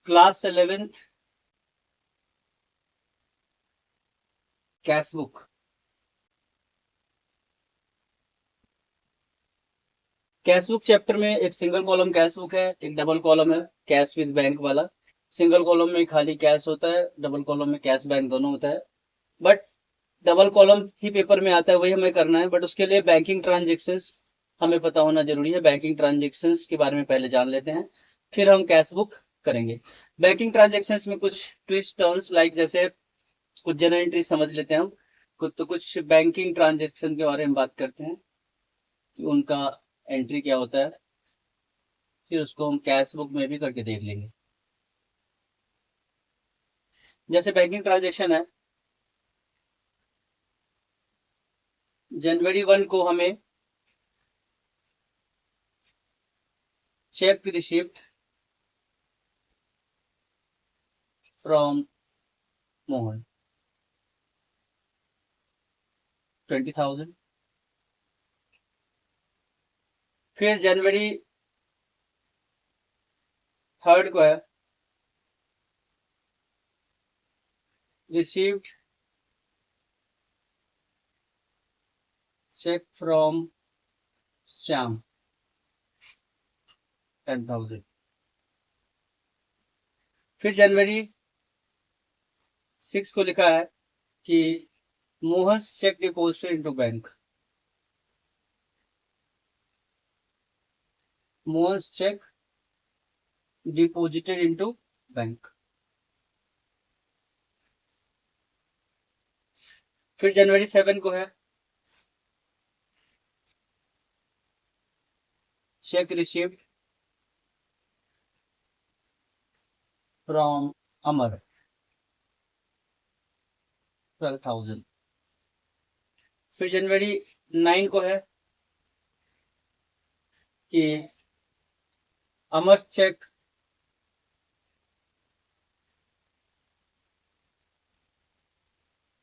Class 11th cash book. Cash book chapter में एक single column cash book है, एक डबल कॉलम है कैश विद बैंक वाला। सिंगल कॉलम में खाली कैश होता है, डबल कॉलम में कैश बैंक दोनों होता है। But double column he paper में आता है, वही हमें करना है। बट उसके लिए बैंकिंग ट्रांजेक्शन्स हमें पता होना जरूरी है। बैंकिंग ट्रांजेक्शन्स के बारे में पहले जान लेते हैं, फिर हम कैश बुक करेंगे। बैंकिंग ट्रांजेक्शन्स में कुछ ट्विस्ट टर्न्स लाइक जैसे कुछ जनरल एंट्री समझ लेते हैं हम। कुछ बैंकिंग ट्रांजेक्शन के बारे में बात करते हैं कि उनका एंट्री क्या होता है, फिर उसको हम कैश बुक में भी करके देख लेंगे। जैसे बैंकिंग ट्रांजेक्शन है, जनवरी 1 को हमें चेक रिसिप्ट फ्रॉम मोहन 20,000। फिर जनवरी 3 को है रिसीव्ड चेक फ्रॉम श्याम 10,000। फिर जनवरी 6 को लिखा है कि Mohan check deposited into bank. Mohan check deposited into bank. फिर जनवरी 7 को है चेक रिसीव्ड फ्रॉम अमर 12,000। फिर जनवरी 9 को है कि अमर चेक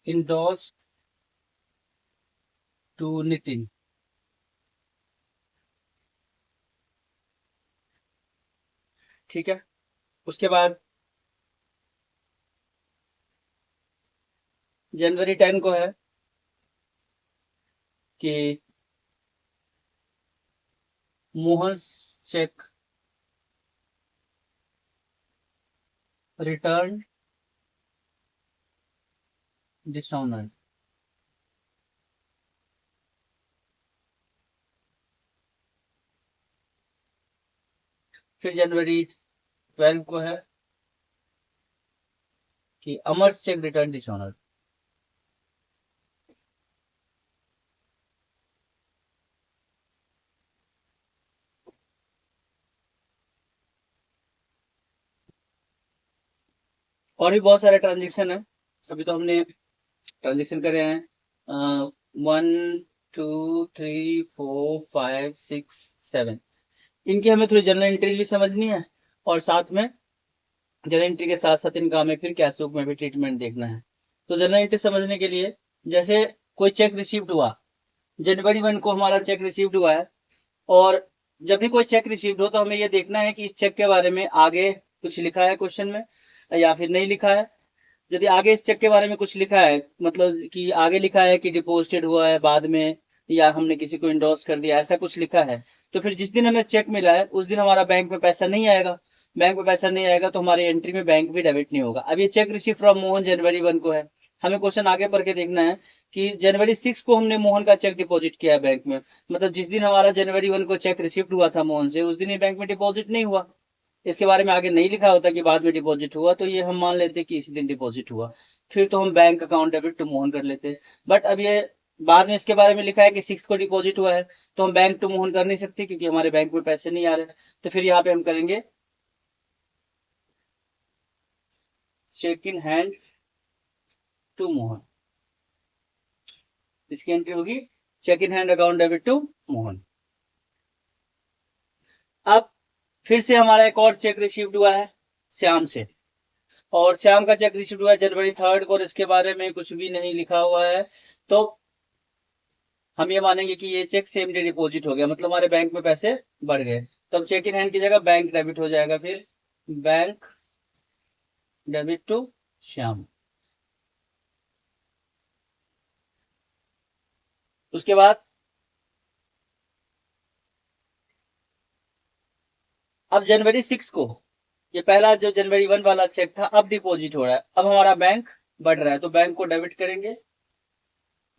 इंडोर्स्ड टू नितिन। ठीक है। उसके बाद जनवरी 10 को है कि मोहन चेक रिटर्न डिसऑनर। फिर जनवरी 12 को है कि अमर चेक रिटर्न डिसऑनर। और भी बहुत सारे ट्रांजेक्शन है। अभी तो हमने ट्रांजेक्शन करे हैं 1 2 3 4 5 6 7। इनकी हमें थोड़ी जनरल एंट्रीज भी समझनी है, और साथ में जनरल एंट्री के साथ साथ इनका हमें फिर कैश बुक में भी ट्रीटमेंट देखना है। तो जनरल एंट्री समझने के लिए, जैसे कोई चेक रिसीव्ड हुआ, जनवरी 1 को हमारा चेक रिसीव्ड हुआ है, और जब भी कोई चेक रिसीव्ड हो तो हमें ये देखना है कि इस चेक के बारे में आगे कुछ लिखा है क्वेश्चन में या फिर नहीं लिखा है। यदि आगे इस चेक के बारे में कुछ लिखा है, मतलब कि आगे लिखा है कि डिपॉजिटेड हुआ है बाद में, या हमने किसी को इंडोर्स कर दिया, ऐसा कुछ लिखा है, तो फिर जिस दिन हमें चेक मिला है उस दिन हमारा बैंक में पैसा नहीं आएगा। बैंक में पैसा नहीं आएगा तो हमारी एंट्री में बैंक भी डेबिट नहीं होगा। अब ये चेक रिसीव फ्रॉम मोहन जनवरी 1 को है, हमें क्वेश्चन आगे पढ़ के देखना है कि जनवरी 6 को हमने मोहन का चेक डिपॉजिट किया है बैंक में, मतलब जिस दिन हमारा जनवरी 1 को चेक रिसीव हुआ था मोहन से, उस दिन ही बैंक में डिपॉजिट नहीं हुआ। इसके बारे में आगे नहीं लिखा होता कि बाद में डिपॉजिट हुआ, तो ये हम मान लेते कि इसी दिन डिपॉजिट हुआ, फिर तो हम bank account debit to Mohan कर लेते। बट अब ये बाद में इसके बारे में लिखा है कि 6 को डिपॉजिट हुआ है, तो हम बैंक टू मोहन कर नहीं सकते क्योंकि हमारे बैंक में पैसे नहीं आ रहे। तो फिर यहाँ पे हम करेंगे cheque in hand to Mohan. इसकी एंट्री होगी cheque in hand account debit to Mohan. अब फिर से हमारा एक और चेक रिसीव्ड हुआ है श्याम से, और श्याम का चेक रिसीव हुआ है जनवरी 3 को, और इसके बारे में कुछ भी नहीं लिखा हुआ है। तो हम ये मानेंगे कि ये चेक सेम डे डिपॉजिट हो गया, मतलब हमारे बैंक में पैसे बढ़ गए। तब चेक इन हैंड की जगह बैंक डेबिट हो जाएगा। फिर बैंक डेबिट टू श्याम। उसके बाद अब जनवरी 6 को ये पहला जो जनवरी 1 वाला चेक था अब डिपॉजिट हो रहा है, अब हमारा बैंक बढ़ रहा है तो बैंक को डेबिट करेंगे।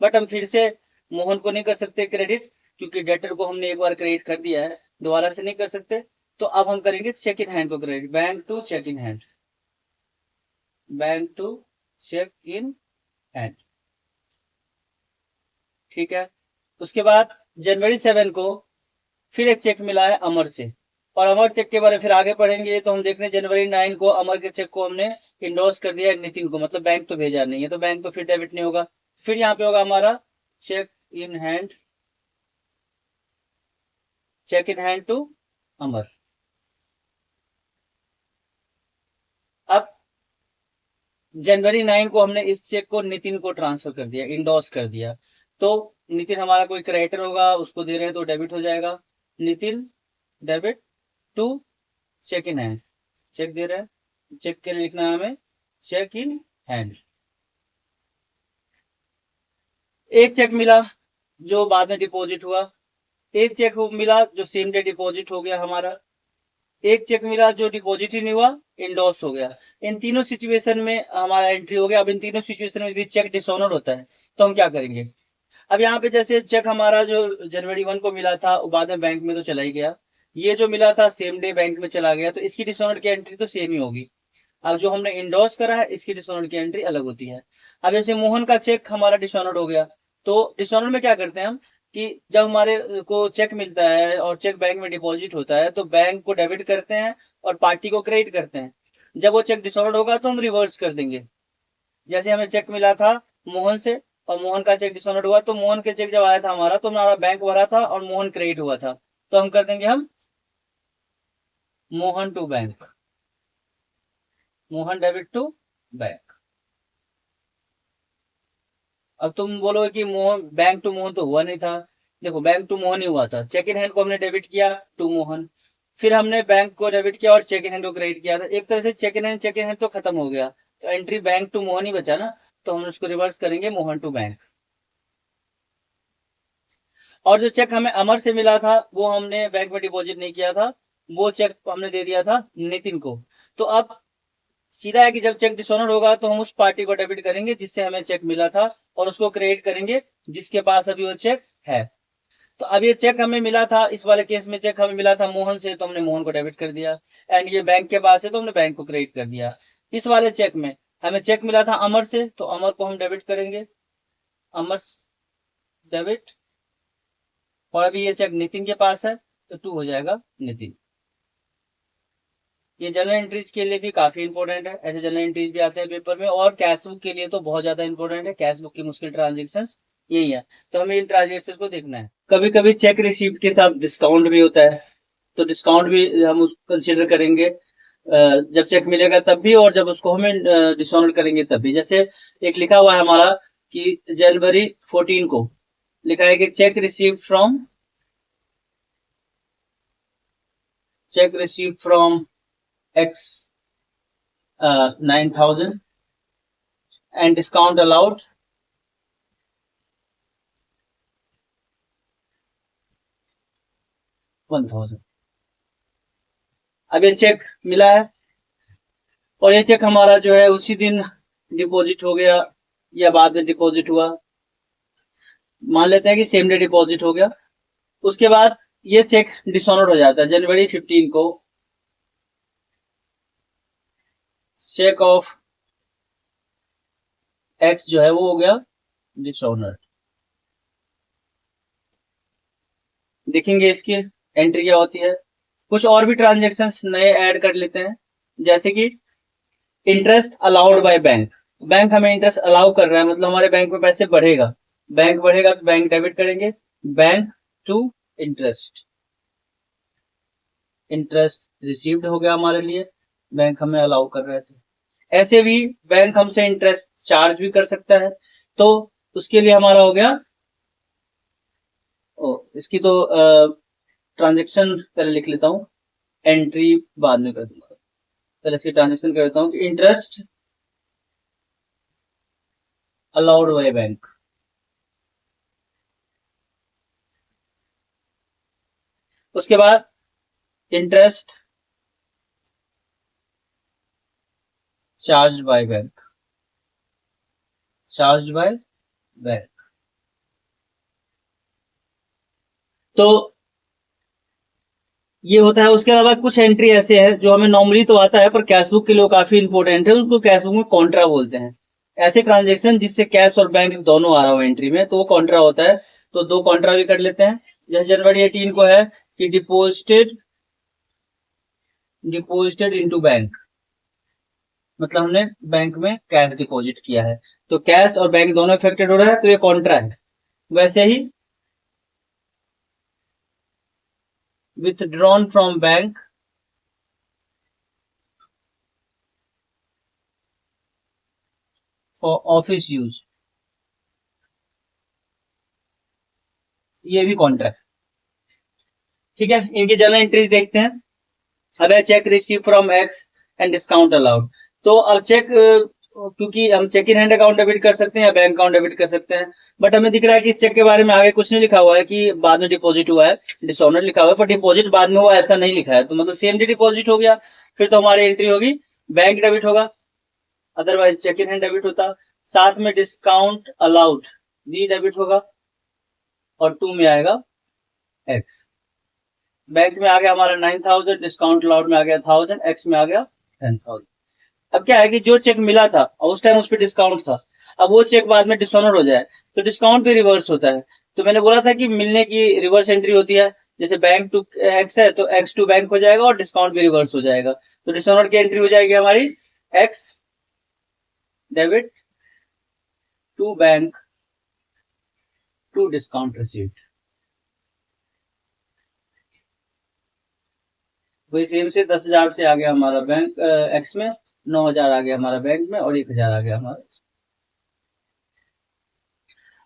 बट हम फिर से मोहन को नहीं कर सकते क्रेडिट, क्योंकि डेटर को हमने एक बार क्रेडिट कर दिया है, दोबारा से नहीं कर सकते। तो अब हम करेंगे चेक इन हैंड को credit, bank to cheque in hand, bank to cheque in hand. ठीक है। उसके बाद जनवरी 7 को फिर एक चेक मिला है अमर से, और अमर चेक के बारे में फिर आगे पढ़ेंगे। तो हम देख रहे हैं जनवरी 9 को अमर के चेक को हमने इंडोर्स कर दिया है नितिन को, मतलब बैंक तो भेजा नहीं है, तो बैंक तो फिर डेबिट नहीं होगा। फिर यहाँ पे होगा हमारा cheque in hand, cheque in hand to Amar. अब जनवरी 9 को हमने इस चेक को नितिन को ट्रांसफर कर दिया, इंडोर्स कर दिया। तो नितिन हमारा कोई क्रेडिटर होगा, उसको दे रहे हैं तो डेबिट हो जाएगा, Nitin debit to cheque in hand, cheque दे रहे हैं, चेक के लिए लिखना है हमें चेक इन हैंड। एक चेक मिला जो बाद में डिपॉजिट हुआ, एक चेक मिला जो सेम डे डिपॉजिट हो गया हमारा, एक चेक मिला जो डिपॉजिट ही नहीं हुआ, इंडोर्स हो गया। इन तीनों सिचुएशन में हमारा एंट्री हो गया। अब इन तीनों सिचुएशन में यदि चेक डिसऑनर होता है तो हम क्या करेंगे। अब यहाँ पे जैसे चेक हमारा जो जनवरी 1 को मिला था वो बाद में बैंक में तो चला ही गया, ये जो मिला था सेम डे बैंक में चला गया, तो इसकी डिसऑनर की एंट्री तो सेम ही होगी। अब जो हमने इंडोर्स करा है इसकी डिसऑनर की एंट्री अलग होती है। अब जैसे मोहन का चेक हमारा डिसऑनर हो गया, तो डिसऑनर में क्या करते हैं हम कि जब हमारे को चेक मिलता है और चेक बैंक में डिपॉजिट होता है तो बैंक को डेबिट करते हैं और पार्टी को क्रेडिट करते हैं। जब वो चेक डिसऑनर होगा तो हम रिवर्स कर देंगे। जैसे हमें चेक मिला था मोहन से और मोहन का चेक डिसऑनर हुआ, तो मोहन के चेक जब आया था हमारा तो हमारा बैंक भरा था और मोहन क्रेडिट हुआ था, तो हम कर देंगे हम Mohan to bank, Mohan debit to bank. अब तुम बोलोगे कि मोहन बैंक टू मोहन तो हुआ नहीं था, देखो बैंक टू मोहन ही हुआ था, चेक इन हैंड को हमने डेबिट किया टू मोहन, फिर हमने बैंक को डेबिट किया और चेक इन हैंड को क्रेडिट किया था। एक तरह से चेक इन हैंड तो खत्म हो गया, तो एंट्री बैंक टू मोहन ही बचा ना, तो हम उसको रिवर्स करेंगे मोहन टू बैंक। और जो चेक हमें अमर से मिला था वो हमने बैंक में डिपॉजिट नहीं किया था, वो चेक हमने दे दिया था नितिन को। तो अब सीधा है कि जब चेक डिसऑनर होगा तो हम उस पार्टी को डेबिट करेंगे जिससे हमें चेक मिला था और उसको क्रेडिट करेंगे जिसके पास अभी वो चेक है। तो अब ये चेक हमें मिला था, इस वाले केस में चेक हमें मिला था मोहन से, तो हमने मोहन को डेबिट कर दिया, एंड ये बैंक के पास है तो हमने बैंक को क्रेडिट कर दिया। इस वाले चेक में हमें चेक मिला था अमर से, तो अमर को हम डेबिट करेंगे, अमर डेबिट। और अभी ये चेक नितिन के पास है तो टू हो जाएगा नितिन। ये जनरल एंट्रीज के लिए भी काफी इंपॉर्टेंट है, ऐसे जनरल एंट्रीज भी आते हैं पेपर में, और कैश बुक के लिए तो बहुत ज्यादा इंपॉर्टेंट है, कैश बुक की मुश्किल ट्रांजेक्शन यही है, तो हमें इन ट्रांजेक्शन को देखना है। कभी कभी चेक रिसीप्ट के साथ डिस्काउंट भी होता है, तो डिस्काउंट भी हम उसको कंसिडर करेंगे जब चेक मिलेगा तब भी, और जब उसको हमें डिसऑनर करेंगे तब भी। जैसे एक लिखा हुआ है हमारा कि जनवरी 14 को लिखा है कि check receive from X 9,000 and discount allowed 1,000। अब ये चेक मिला है और ये चेक हमारा जो है उसी दिन डिपॉजिट हो गया या बाद में डिपॉजिट हुआ, मान लेते हैं कि सेम डे डिपॉजिट हो गया। उसके बाद ये चेक डिसऑनर हो जाता है जनवरी 15 को, चेक ऑफ X जो है वो हो गया डिसऑनर। देखेंगे इसकी एंट्री क्या होती है। कुछ और भी ट्रांजेक्शन्स नए ऐड कर लेते हैं, जैसे कि interest allowed by bank, bank हमें इंटरेस्ट अलाउ कर रहा है, मतलब हमारे बैंक में पैसे बढ़ेगा, बैंक बढ़ेगा तो बैंक डेबिट करेंगे, bank to interest, interest received हो गया हमारे लिए, बैंक हमें अलाउ कर रहे थे। ऐसे भी बैंक हमसे इंटरेस्ट चार्ज भी कर सकता है, तो उसके लिए हमारा हो गया इसकी तो ट्रांजेक्शन पहले लिख लेता हूं, एंट्री बाद में कर दूंगा। पहले इसकी ट्रांजेक्शन कर देता हूँ कि इंटरेस्ट अलाउड बाय बैंक। उसके बाद interest charge by bank, charge by bank. तो ये होता है। उसके अलावा कुछ एंट्री ऐसे हैं जो हमें नॉर्मली तो आता है पर कैश बुक के लिए काफी इंपॉर्टेंट है, उसको कैश बुक में कॉन्ट्रा बोलते हैं। ऐसे ट्रांजेक्शन जिससे कैश और बैंक दोनों आ रहा हो एंट्री में, तो वो कॉन्ट्रा होता है। तो दो कॉन्ट्रा भी कर लेते हैं। जैसे जनवरी 18 को है कि डिपोजिटेड डिपोजिटेड इनटू बैंक, मतलब हमने बैंक में कैश डिपॉजिट किया है, तो कैश और बैंक दोनों इफेक्टेड हो रहा है, तो ये कॉन्ट्रा है। वैसे ही withdrawn from bank for office use, ये भी कॉन्ट्रा है। ठीक है, इनकी जर्नल एंट्रीज देखते हैं। अब है cheque receive from X and discount allowed. तो अब चेक, क्योंकि हम cheque in hand account debit कर सकते हैं या बैंक अकाउंट डेबिट कर सकते हैं, बट हमें दिख रहा है कि इस चेक के बारे में आगे कुछ नहीं लिखा हुआ है कि बाद में डिपॉजिट हुआ है, डिसऑनर लिखा हुआ है, पर डिपॉजिट बाद में हुआ ऐसा नहीं लिखा है, तो मतलब सेम डे डिपॉजिट हो गया। फिर तो हमारी एंट्री होगी बैंक डेबिट होगा, otherwise cheque in hand debit होता। साथ में डिस्काउंट अलाउड भी डेबिट होगा, और 2 में आएगा एक्स। बैंक में आ गया हमारा 9,000, डिस्काउंट अलाउड में आ गया 1,000, एक्स में आ गया 10,000। अब क्या है कि जो चेक मिला था और उस टाइम उस पर डिस्काउंट था, अब वो चेक बाद में डिसऑनर हो जाए तो डिस्काउंट भी रिवर्स होता है। तो मैंने बोला था कि मिलने की रिवर्स एंट्री होती है, जैसे बैंक टू एक्स है तो एक्स टू बैंक हो जाएगा और डिस्काउंट भी रिवर्स हो जाएगा। तो डिसऑनर की एंट्री हो जाएगी हमारी x debit to bank to discount received. वही सेम से 10,000 से आ गया हमारा बैंक एक्स में, 9,000 आ गया हमारा बैंक में, और 1,000 आ गया हमारा।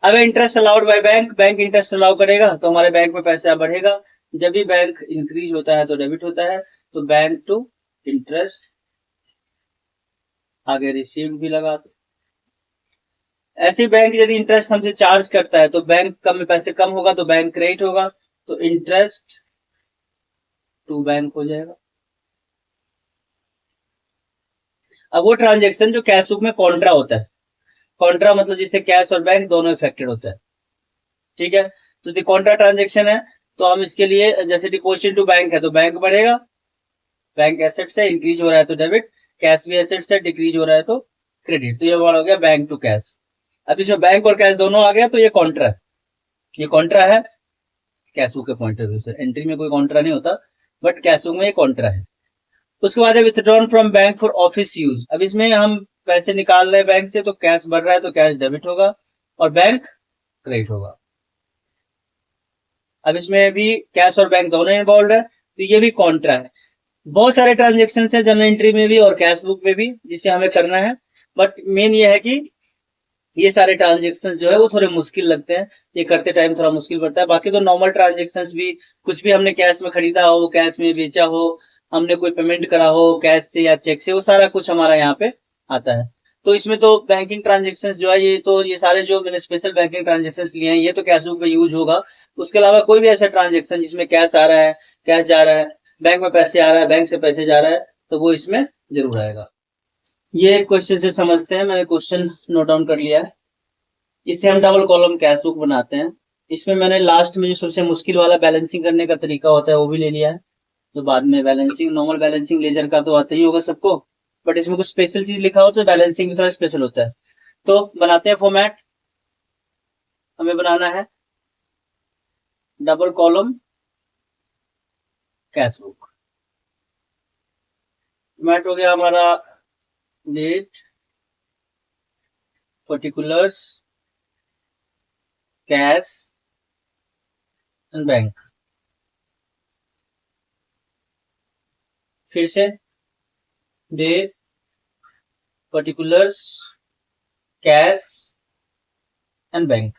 अब interest allowed by bank, bank interest allow करेगा तो हमारे बैंक में पैसा बढ़ेगा। जब भी बैंक इंक्रीज होता है तो डेबिट होता है, तो बैंक टू इंटरेस्ट, आगे रिसीव्ड भी लगा दो। ऐसे बैंक यदि इंटरेस्ट हमसे चार्ज करता है तो बैंक कम में पैसे कम होगा तो बैंक क्रेडिट होगा, तो इंटरेस्ट टू बैंक हो जाएगा। अब वो ट्रांजेक्शन जो कैश बुक में कॉन्ट्रा होता है, कॉन्ट्रा मतलब जिससे कैश और बैंक दोनों इफेक्टेड होता है। ठीक है, तो कॉन्ट्रा ट्रांजेक्शन है, तो हम इसके लिए जैसे डिपोजिट टू बैंक है तो बैंक बढ़ेगा, बैंक एसेट्स है इंक्रीज हो रहा है तो डेबिट, कैश भी एसेट्स है डिक्रीज हो रहा है तो क्रेडिट, तो ये हमारा हो गया बैंक टू कैश। अब इसमें बैंक और कैश दोनों आ गया तो ये कॉन्ट्रा है, ये कॉन्ट्रा है कैश बुक के पॉइंट ऑफ व्यू से। एंट्री में कोई कॉन्ट्रा नहीं होता, बट कैश बुक में ये कॉन्ट्रा है। उसके बाद है withdrawn from bank for office use. अब इसमें हम पैसे निकाल रहे हैं बैंक से तो कैश बढ़ रहा है तो कैश डेबिट होगा और बैंक क्रेडिट होगा। अब इसमें भी कैश और बैंक दोनों इन्वॉल्व है, तो ये भी कॉन्ट्रा है। बहुत सारे ट्रांजेक्शन है जनरल एंट्री में भी और कैश बुक में भी जिसे हमें करना है, बट मेन ये है कि ये सारे ट्रांजेक्शन जो है वो थोड़े मुश्किल लगते हैं, ये करते टाइम थोड़ा मुश्किल पड़ता है। बाकी तो नॉर्मल ट्रांजेक्शन भी, कुछ भी हमने कैश में खरीदा हो, कैश में बेचा हो, हमने कोई पेमेंट करा हो कैश से या चेक से, वो सारा कुछ हमारा यहाँ पे आता है। तो इसमें तो बैंकिंग ट्रांजेक्शन जो है, ये तो ये सारे जो मैंने स्पेशल बैंकिंग ट्रांजेक्शन लिए हैं ये तो कैश बुक में यूज होगा। उसके अलावा कोई भी ऐसा ट्रांजेक्शन जिसमें कैश आ रहा है, कैश जा रहा है, बैंक में पैसे आ रहा है, बैंक से पैसे जा रहा है, तो वो इसमें जरूर आएगा। ये क्वेश्चन से समझते हैं, मैंने क्वेश्चन नोट डाउन कर लिया है। इससे हम डबल कॉलम कैश बुक बनाते हैं। इसमें मैंने लास्ट में जो सबसे मुश्किल वाला बैलेंसिंग करने का तरीका होता है वो भी ले लिया है, तो बाद में बैलेंसिंग, नॉर्मल बैलेंसिंग लेजर का तो आता ही होगा सबको, बट इसमें कुछ स्पेशल चीज लिखा हो तो बैलेंसिंग भी थोड़ा स्पेशल होता है। तो बनाते हैं फॉर्मेट। हमें बनाना है double column cash book. Format हो गया हमारा date, particulars, cash and bank. फिर से date, particulars, cash and bank.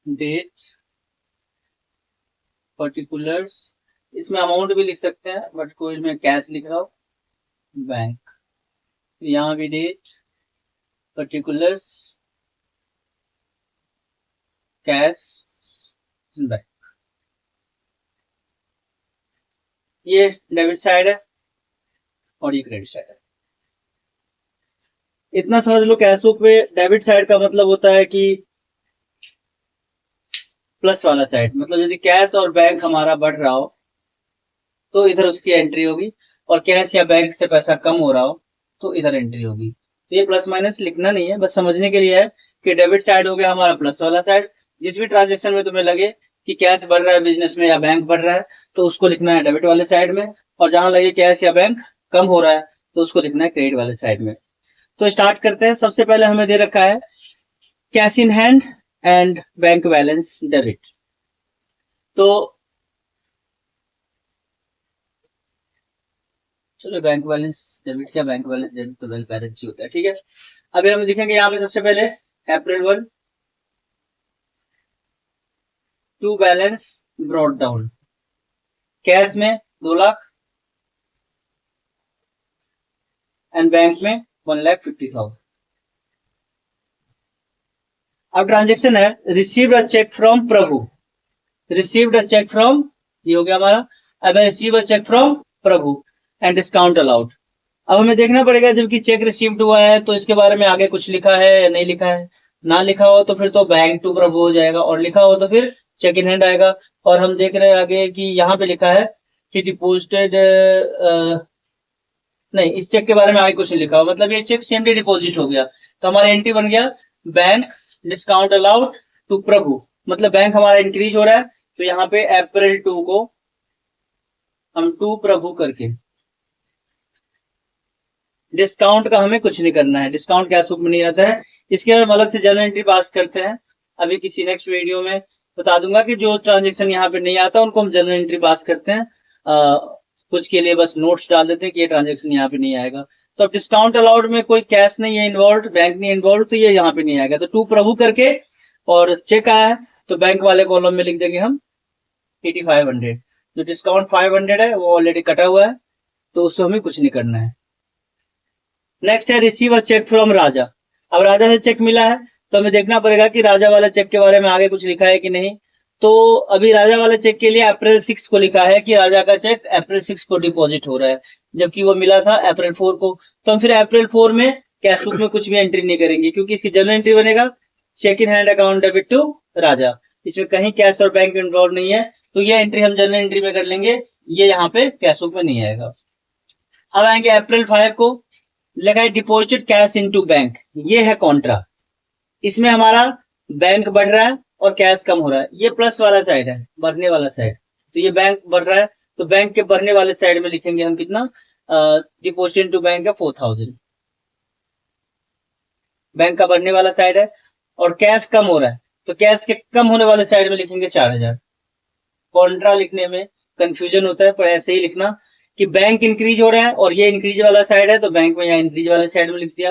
Date, particulars, इसमें अमाउंट भी लिख सकते हैं बट कोई मैं कैश लिख रहा हूँ, बैंक, यहाँ भी डेट, पर्टिकुलर्स, कैश, बैंक। ये डेबिट साइड है और ये क्रेडिट साइड है। इतना समझ लो कैश बुक पे डेबिट साइड का मतलब होता है कि प्लस वाला साइड, मतलब यदि कैश और बैंक हमारा बढ़ रहा हो तो इधर उसकी एंट्री होगी, और कैश या बैंक से पैसा कम हो रहा हो तो इधर एंट्री होगी। तो ये प्लस माइनस लिखना नहीं है, बस समझने के लिए है कि डेबिट साइड हो गया हमारा प्लस वाला साइड। जिस भी ट्रांजेक्शन में तुम्हें लगे कि कैश बढ़ रहा है बिजनेस में या बैंक बढ़ रहा है तो उसको लिखना है डेबिट वाले साइड में, और जहां लगे कैश या बैंक कम हो रहा है तो उसको लिखना है क्रेडिट वाले साइड में। तो स्टार्ट करते हैं। सबसे पहले हमें दे रखा है cash in hand and bank balance debit. तो चलो बैंक बैलेंस डेबिट क्या, बैंक बैलेंस डेबिट तो बैंक बैलेंस ही होता है, ठीक है। अभी हम देखेंगे यहाँ पे सबसे पहले April 1 to balance brought down, cash में 2 लाख एंड बैंक में 1,50,000। अब ट्रांजेक्शन है received a cheque from Prabhu, received a cheque from, ये हो गया हमारा। अब receive a cheque from Prabhu and discount allowed. अब हमें देखना पड़ेगा जबकि चेक रिसीव्ड हुआ है तो इसके बारे में आगे कुछ लिखा है या नहीं लिखा है। ना लिखा हो तो फिर तो बैंक टू प्रभु हो जाएगा, और लिखा हो तो फिर चेक इन हैंड आएगा। और हम देख रहे हैं आगे कि यहाँ पे लिखा है कि डिपोजिटेड, नहीं, इस चेक के बारे में आगे कुछ नहीं लिखा हो, मतलब ये चेक सेम डे डिपोजिट हो गया। तो हमारा एंट्री बन गया बैंक डिस्काउंट अलाउड टू प्रभु, मतलब बैंक हमारा इंक्रीज हो रहा है। तो यहाँ पे अप्रैल 2 को हम टू प्रभु करके, डिस्काउंट का हमें कुछ नहीं करना है, डिस्काउंट कैश बुक में नहीं आता है। इसके बाद हम अलग से जर्नल एंट्री पास करते हैं, अभी किसी नेक्स्ट वीडियो में बता दूंगा कि जो ट्रांजेक्शन यहाँ पे नहीं आता उनको हम जर्नल एंट्री पास करते हैं। कुछ के लिए बस नोट्स डाल देते हैं कि ये ट्रांजेक्शन यहाँ पे नहीं आएगा। तो अब डिस्काउंट अलाउड में कोई कैश नहीं है इन्वॉल्व, बैंक नहीं इन्वॉल्व, तो ये यहाँ पे नहीं आएगा। तो टू प्रभु करके और चेक आया है तो बैंक वाले कॉलम में लिख देंगे हम 8500। जो डिस्काउंट 500 है वो ऑलरेडी कटा हुआ है तो उससे हमें कुछ नहीं करना है। नेक्स्ट है रिसीव अ चेक फ्रॉम राजा। अब राजा से चेक मिला है तो हमें देखना पड़ेगा कि राजा वाला चेक के बारे में आगे कुछ लिखा है कि नहीं। तो अभी राजा वाले चेक के लिए अप्रैल 6 को लिखा है कि राजा का चेक अप्रैल 6 को डिपॉजिट हो रहा है, जबकि वो मिला था अप्रैल 4 को। तो हम फिर अप्रैल 4 में कैश बुक में कुछ भी एंट्री नहीं करेंगे क्योंकि इसकी जनरल एंट्री बनेगा cheque in hand account debit to Raja, इसमें कहीं कैश और बैंक इन्वॉल्व नहीं है। तो ये एंट्री हम जनरल एंट्री में कर लेंगे, ये यहाँ पे कैश बुक में नहीं आएगा। अब आएंगे अप्रैल 5 को, लगा है डिपॉजिटेड कैश इनटू बैंक, ये है कॉन्ट्रा। इसमें हमारा बैंक बढ़ रहा है और कैश कम हो रहा है, ये प्लस वाला साइड है, बढ़ने वाला साइड। तो ये बैंक बढ़ रहा है तो बैंक के बढ़ने वाले साइड में लिखेंगे हम कितना, डिपॉजिट इनटू बैंक है 4000, बैंक का बढ़ने वाला साइड है। और कैश कम हो रहा है तो कैश के कम होने वाले साइड में लिखेंगे 4000। कॉन्ट्रा लिखने में कंफ्यूजन होता है पर ऐसे ही लिखना कि बैंक इंक्रीज हो रहा है और ये इंक्रीज वाला साइड है तो बैंक में यहाँ इंक्रीज वाले साइड में लिख दिया।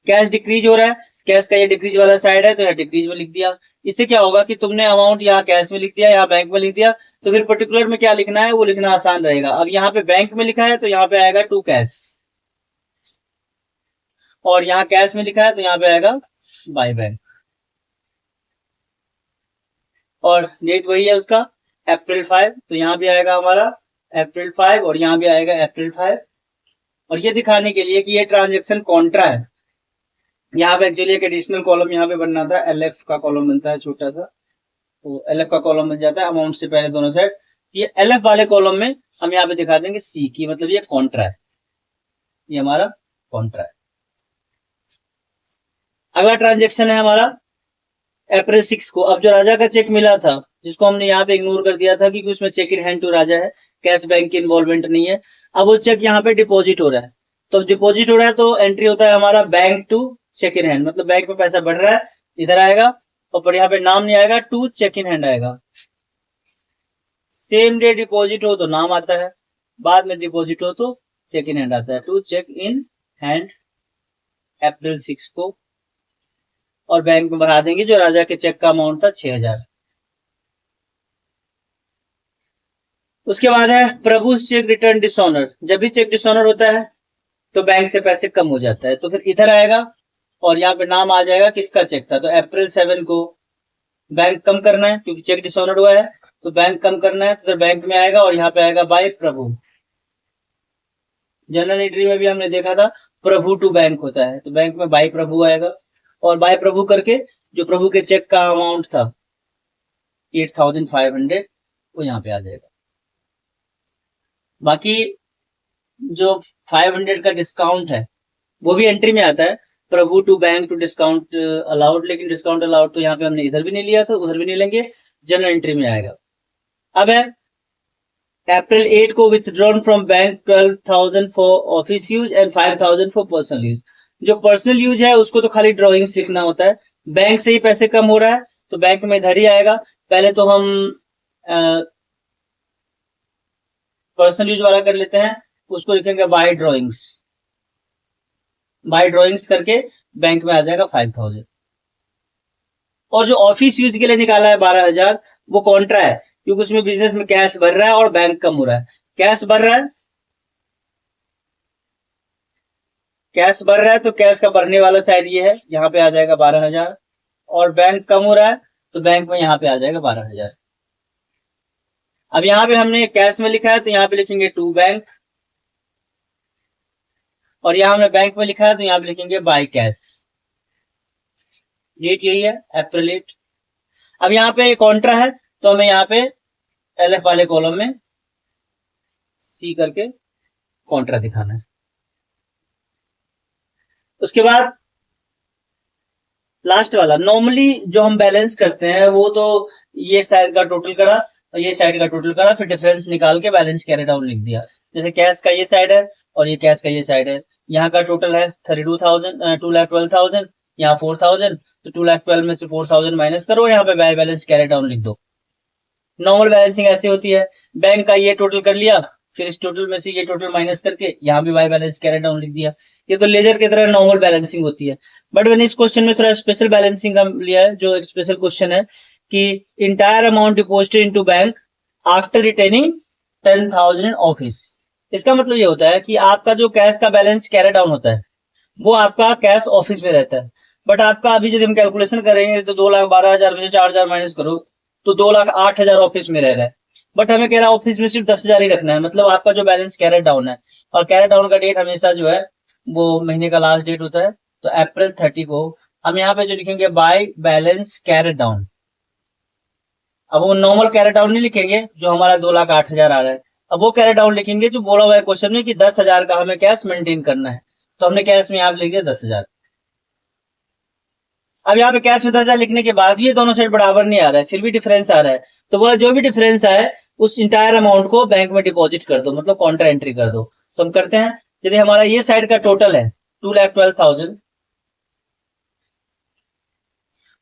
कैश डिक्रीज हो रहा है, कैश का ये डिक्रीज वाला साइड है तो यहाँ डिक्रीज में लिख दिया। इससे क्या होगा कि तुमने अमाउंट यहाँ कैश में लिख दिया, यहाँ बैंक में लिख दिया, तो फिर पर्टिकुलर में क्या लिखना है वो लिखना आसान रहेगा। अब यहाँ पे बैंक में लिखा है तो यहाँ पे आएगा टू कैश, और यहाँ कैश में लिखा है तो यहाँ पे आएगा बाय बैंक, और डेट वही है उसका अप्रैल 5, तो यहाँ भी आएगा हमारा अप्रैल 5 और यहाँ भी आएगा अप्रैल 5। और ये दिखाने के लिए कि ये ट्रांजेक्शन कॉन्ट्रा है, यहाँ पे एक्चुअली एक एडिशनल कॉलम यहाँ पे बनना था, एलएफ का कॉलम बनता है छोटा सा, तो एलएफ का कॉलम बन जाता है अमाउंट से पहले दोनों साइड। ये एलएफ वाले कॉलम में हम यहाँ पे दिखा देंगे सी की, मतलब ये कॉन्ट्रा है, ये हमारा कॉन्ट्रा है। अगला ट्रांजेक्शन है हमारा अप्रैल 6 को। अब जो राजा का चेक मिला था जिसको हमने यहाँ पे इग्नोर कर दिया था क्योंकि उसमें चेक इन हैंड टू राजा है, कैश बैंक की इन्वॉल्वमेंट नहीं है। अब वो चेक यहाँ पे डिपॉजिट हो रहा है, तो डिपॉजिट हो रहा है तो एंट्री होता है हमारा bank to cheque in hand, मतलब बैंक में पैसा बढ़ रहा है इधर आएगा, और यहाँ पे नाम नहीं आएगा, टू चेक इन हैंड आएगा। सेम डे डिपॉजिट हो तो नाम आता है, बाद में डिपॉजिट हो तो चेक इन हैंड आता है। टू चेक इन हैंड अप्रैल 6 को, और बैंक में बढ़ा देंगे जो राजा के चेक का अमाउंट था 6000, उसके बाद है प्रभु चेक रिटर्न डिसऑनर। जब भी चेक डिसऑनर होता है तो बैंक से पैसे कम हो जाता है, तो फिर इधर आएगा और यहाँ पे नाम आ जाएगा किसका चेक था, तो अप्रैल 7 को बैंक कम करना है क्योंकि चेक डिसऑनर हुआ है, तो बैंक कम करना है, तो फिर बैंक में आएगा और यहाँ पे आएगा बाय प्रभु। जनरल एंट्री में भी हमने देखा था प्रभु टू बैंक होता है, तो बैंक में बाय प्रभु आएगा और बाय प्रभु करके जो प्रभु के चेक का अमाउंट था 8,500 वो यहाँ पे आ जाएगा। बाकी जो 500 का डिस्काउंट है वो भी एंट्री में आता है, Prabhu to bank to discount allowed, लेकिन डिस्काउंट अलाउड तो यहाँ पे हमने इधर भी नहीं लिया था, उधर भी नहीं लेंगे, जनरल एंट्री में आएगा। अब है अप्रैल 8 को withdrawn from bank 12,000 for office use and 5,000 for personal use. जो पर्सनल यूज है उसको तो खाली ड्रॉइंग्स लिखना होता है, बैंक से ही पैसे कम हो रहा है तो बैंक में इधर ही आएगा। पहले तो हम पर्सनल यूज वाला कर लेते हैं, उसको लिखेंगे बाय ड्रॉइंग्स, बाय ड्रॉइंग्स करके बैंक में आ जाएगा 5,000। और जो ऑफिस यूज के लिए निकाला है 12,000 वो कॉन्ट्रा है, क्योंकि उसमें बिजनेस में कैश भर रहा है और बैंक कम हो रहा है। कैश भर रहा है, कैश भर रहा है तो कैश का भरने वाला साइड ये है, यहाँ पे आ जाएगा 12,000, और बैंक कम हो रहा है तो बैंक में यहाँ पे आ जाएगा 12,000। अब यहाँ पे हमने कैश में लिखा है तो यहाँ पे लिखेंगे टू बैंक, और यहाँ हमने बैंक में लिखा है तो यहाँ पे लिखेंगे बाय कैश। डेट यही है अप्रैल 8। अब यहाँ पे कॉन्ट्रा है तो हमें यहाँ पे एलएफ वाले कॉलम में सी करके कॉन्ट्रा दिखाना है। उसके बाद लास्ट वाला नॉर्मली जो हम बैलेंस करते हैं वो तो ये साइड का टोटल करा और ये साइड का टोटल करा, फिर डिफरेंस निकाल के बैलेंस कैरी डाउन लिख दिया। जैसे कैश का ये साइड है और ये कैश का ये साइड है, यहाँ का टोटल है 32,000 2,12,000, यहाँ 4,000, तो 2,12,000 में से 4,000 माइनस करो, यहाँ पे बाय बैलेंस कैरी डाउन लिख दो। नॉर्मल बैलेंसिंग ऐसी होती है, बैंक का ये टोटल कर लिया, फिर इस टोटल में से ये टोटल माइनस करके यहाँ भी बाय बैलेंस कैरी डाउन लिख दिया। ये तो लेजर की तरह नॉर्मल बैलेंसिंग होती है, बट मैंने इस क्वेश्चन में थोड़ा स्पेशल बैलेंसिंग का लिया है। जो एक स्पेशल क्वेश्चन है कि entire amount deposited into bank after retaining 10,000 in office. इसका मतलब ये होता है कि आपका जो कैश का बैलेंस कैरी डाउन होता है वो आपका कैश ऑफिस में रहता है, बट आपका अभी जब हम कैलकुलेशन करेंगे तो 2,12,000 में से 4,000 माइनस करो तो 2,08,000 ऑफिस में रह रहा है, बट हमें कह रहा है ऑफिस में सिर्फ 10,000 ही रखना है, मतलब आपका जो बैलेंस कैरी डाउन है। और कैरी डाउन का डेट हमेशा जो है वो महीने का लास्ट डेट होता है, तो अप्रैल 30 को हम यहाँ पे जो लिखेंगे बाय बैलेंस कैरी डाउन। अब वो नॉर्मल कैरी डाउन नहीं लिखेंगे जो हमारा 2,08,000 आ रहा है, अब वो कैरी डाउन लिखेंगे जो बोला हुआ है क्वेश्चन में कि 10,000 का हमें कैश मेंटेन करना है, तो हमने कैश में यहाँ पे लिख दिया 10,000। अब यहाँ पे कैश में 10,000 लिखने के बाद ये दोनों साइड बराबर नहीं आ रहा है, फिर भी डिफरेंस आ रहा है, तो बोला जो भी डिफरेंस आए उस इंटायर अमाउंट को बैंक में डिपॉजिट कर दो, मतलब काउंटर एंट्री कर दो। तो हम करते हैं, यदि हमारा ये साइड का टोटल है 2,12,000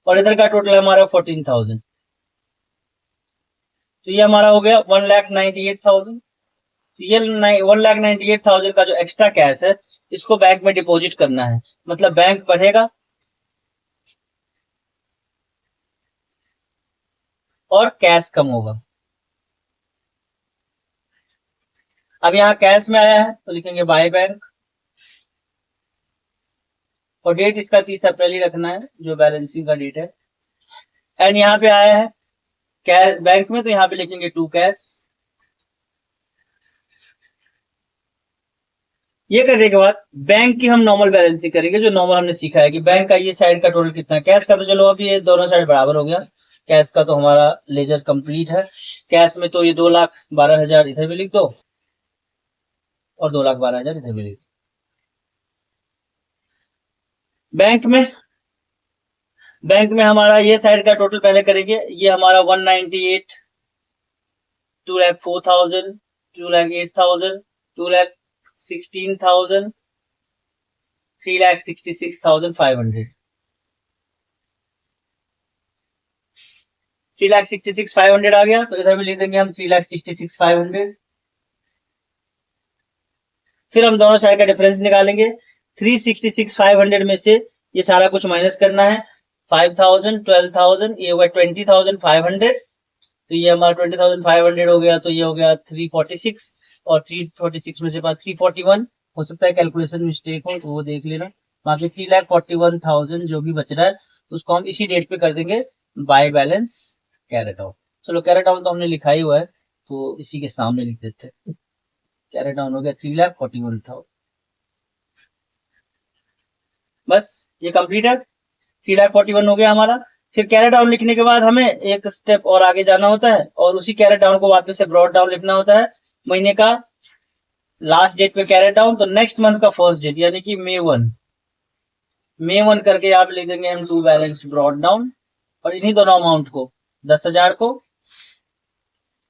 और इधर का टोटल है हमारा 14,000, तो ये हमारा हो गया 1,98,000। तो ये 1,98,000 का जो एक्स्ट्रा कैश है इसको बैंक में डिपॉजिट करना है, मतलब बैंक बढ़ेगा और कैश कम होगा। अब यहाँ कैश में आया है तो लिखेंगे बाय बैंक, और डेट इसका 30 अप्रैल ही रखना है जो बैलेंसिंग का डेट है। एंड यहाँ पे आया है कैश बैंक में, तो यहाँ पे लिखेंगे टू कैश। ये करने के बाद बैंक की हम नॉर्मल बैलेंसिंग करेंगे, जो नॉर्मल हमने सीखा है कि बैंक का ये साइड का टोटल कितना है। कैश का तो चलो अभी ये दोनों साइड बराबर हो गया, कैश का तो हमारा लेजर कंप्लीट है। कैश में तो ये 2,12,000 इधर भी लिख दो और 2,12,000 इधर भी लिख दो। बैंक में हमारा ये साइड का टोटल पहले करेंगे, ये हमारा 198, 2,04,000, 2,08,000, 2,16,000, 3,66,500, 3,66,500 आ गया, तो इधर भी लिख देंगे हम 3,66,500। फिर हम दोनों साइड का डिफरेंस निकालेंगे, 3,66,500 में से ये सारा कुछ माइनस करना है, 5,000, 12,000, ये हुआ 20,500, तो ये हमारा 20,500 हो गया, तो ये हो गया 346, और 346 में से बाद 341, हो सकता है कैलकुलेशन मिस्टेक हो तो वो देख लेना। बाकी 3,41,000 जो भी बच रहा है उसको हम इसी डेट पे कर देंगे बाय बैलेंस कैरेट आउट। चलो कैरेट डाउन तो हमने लिखा ही हुआ है, तो इसी के सामने लिख देते हैं। कैरेट डाउन हो गया 3,41,000। बस ये कंप्लीट है, 3,41,000 हो गया हमारा। फिर कैरेट डाउन लिखने के बाद हमें एक स्टेप और आगे जाना होता है, और उसी कैरेट डाउन को वापस से ब्रॉड डाउन लिखना होता है। महीने का लास्ट डेट पे कैरेट डाउन, तो नेक्स्ट मंथ का फर्स्ट डेट यानी कि May 1 करके आप लिख देंगे हम टू बैलेंस ब्रॉड डाउन, और इन्हीं दोनों अमाउंट को 10,000 को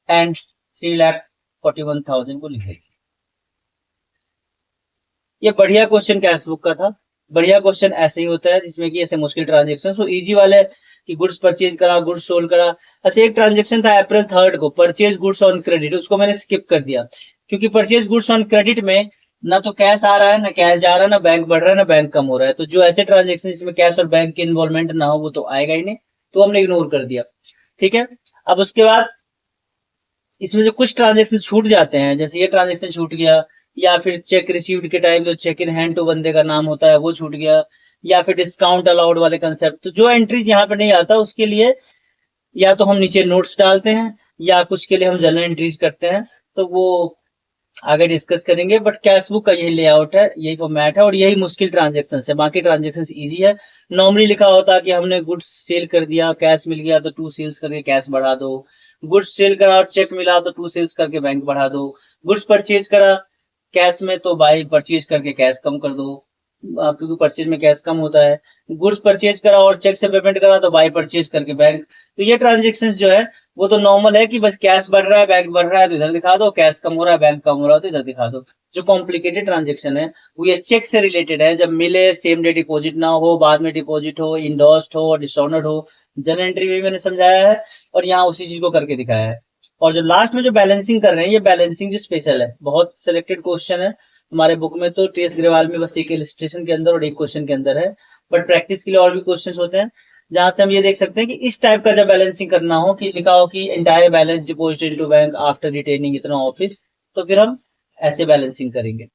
एंड 3,41,000 को लिख देंगे। ये बढ़िया क्वेश्चन कैश बुक का था। बढ़िया क्वेश्चन ऐसे ही होता है जिसमें कि ऐसे मुश्किल ट्रांजेक्शन, तो इजी वाले कि गुड्स परचेज करा, गुड्स सोल्ड करा। अच्छा एक ट्रांजेक्शन था अप्रैल 3 को, परचेज गुड्स ऑन क्रेडिट, उसको मैंने स्किप कर दिया क्योंकि परचेज गुड्स ऑन क्रेडिट में ना तो कैश आ रहा है, ना कैश जा रहा है, ना बैंक बढ़ रहा है, ना बैंक कम हो रहा है। तो जो ऐसे ट्रांजेक्शन जिसमें कैश और बैंक की इन्वॉल्वमेंट ना हो वो तो आएगा ही नहीं, तो हमने इग्नोर कर दिया। ठीक है, अब उसके बाद इसमें जो कुछ ट्रांजेक्शन छूट जाते हैं, जैसे ये ट्रांजेक्शन छूट गया, या फिर चेक रिसीव्ड के टाइम जो चेक इन हैंड टू बंदे का नाम होता है वो छूट गया, या फिर डिस्काउंट अलाउड वाले कंसेप्ट, तो जो एंट्रीज यहाँ पे नहीं आता उसके लिए या तो हम नीचे नोट्स डालते हैं या कुछ के लिए हम जनरल एंट्रीज करते हैं, तो वो आगे डिस्कस करेंगे। बट कैश बुक का यही लेआउट है, यही फॉर्मेट है, और यही मुश्किल ट्रांजेक्शन है। बाकी ट्रांजेक्शन इजी है। नॉर्मली लिखा होता है कि हमने गुड्स सेल कर दिया, कैश मिल गया तो टू सेल्स करके कैश बढ़ा दो, गुड्स सेल करा और चेक मिला तो टू सेल्स करके बैंक बढ़ा दो, गुड्स परचेज करा कैश में तो बाय परचेज करके कैश कम कर दो, क्योंकि परचेज में कैश कम होता है। गुड्स परचेज करा और चेक से पेमेंट करा तो बाय परचेज करके बैंक। तो ये ट्रांजेक्शन जो है वो तो नॉर्मल है कि बस कैश बढ़ रहा है बैंक बढ़ रहा है तो इधर दिखा दो, कैश कम हो रहा है बैंक कम हो रहा है तो इधर दिखा दो। जो कॉम्प्लिकेटेड ट्रांजेक्शन है वो ये चेक से रिलेटेड है, जब मिले सेम डे डिपॉजिट ना हो, बाद में डिपॉजिट हो, इंडोर्स्ड हो, डिसऑनर्ड हो। जनरल एंट्री में मैंने समझाया है और यहाँ उसी चीज को करके दिखाया है। और जो लास्ट में जो बैलेंसिंग कर रहे हैं, ये बैलेंसिंग जो स्पेशल है, बहुत सिलेक्टेड क्वेश्चन है हमारे बुक में। तो टीएस ग्रेवाल में बस एक इलस्ट्रेशन के अंदर और एक क्वेश्चन के अंदर है, बट प्रैक्टिस के लिए और भी क्वेश्चन होते हैं जहां से हम ये देख सकते हैं कि इस टाइप का जब बैलेंसिंग करना हो कि लिखा हो कि entire balance deposited to bank after retaining इतना ऑफिस, तो फिर हम ऐसे बैलेंसिंग करेंगे।